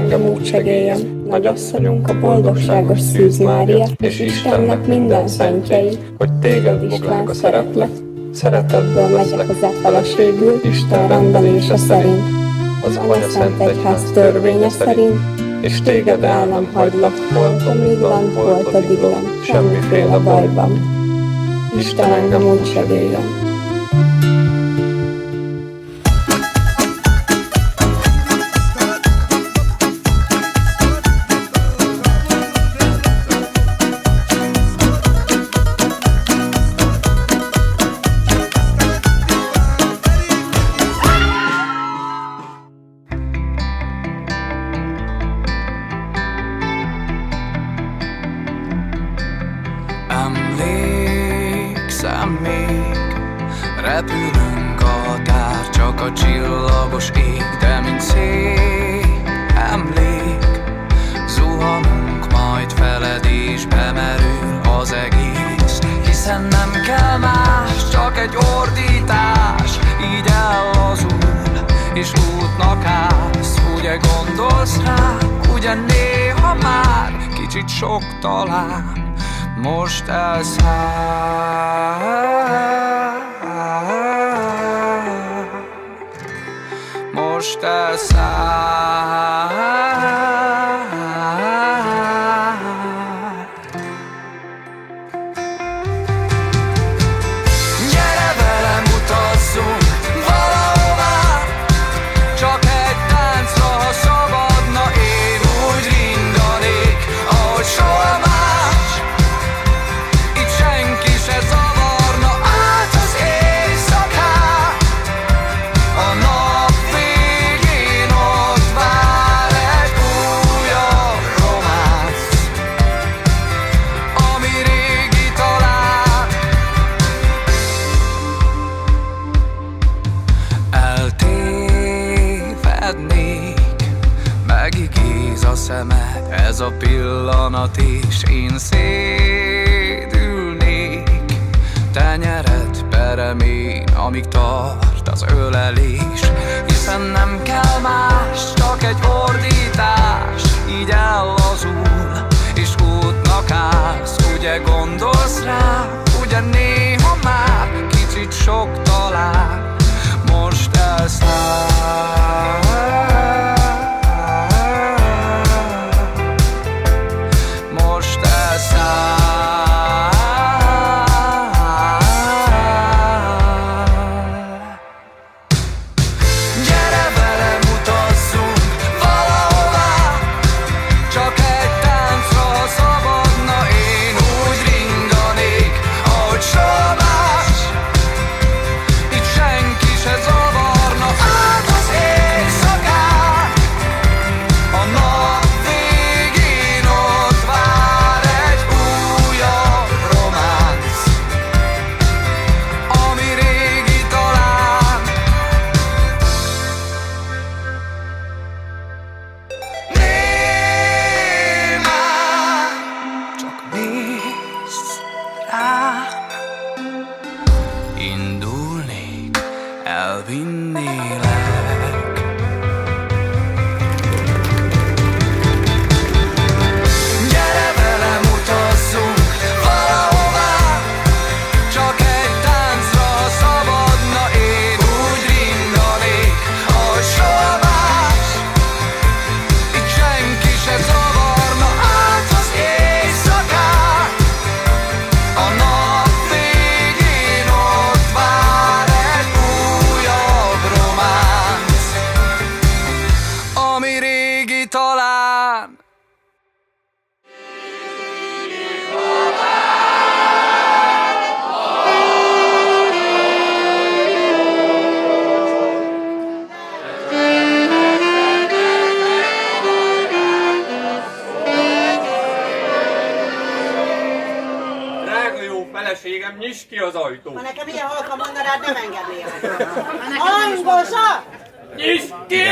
engem úgy segéljen, nagyasszonyunk, a boldogságos Szűz Mária, és Istennek minden szentjei, hogy téged István szeretlek. Szeretetből megyek hozzá feleségül, Isten rendelése szerint, az Anyaszent Egyház törvénye szerint, és téged el nem hagylak, holtomig lent, holtodig lent, semmiféle bajban. Isten engem úgy segéljen. Emlékszem még, repülünk a tár, csak a csillagos ég, de mint szép emlék, zuhanunk majd feled és bemerül az egész, hiszen nem kell más, csak egy ordítás, így ellazul és útnak állsz. Ugye gondolsz rá, ugye néha már kicsit sok talán, most elszáll, most elszáll. Gyere velem, utazzunk valahová, csak egy táncra, ha szabadna, én úgy ringanék, ahogy soha más. Megigéz a szemed, ez a pillanat, és én szédülnék. Tenyered peremén, amíg tart az ölelés, hiszen nem kell más, csak egy ordítás, így ellazul és útnak állsz. Ugye gondolsz rá, ugye néha már kicsit sok talán, most elszáll. Indulnék, elvinnélek. Gyere velem, utazzunk valahová, csak egy táncra, ha szabadna, én úgy ringanék, ahogy soha más. Itt senki se zavarna át az éjszakát, a nap végén ott vár egy újabb románc, ami régi talán. Drága jó feleségem, nyisd ki az ajtót! Ha nekem ilyen halkan mondna rád, nem engednél. Hangosan! Nyisd ki!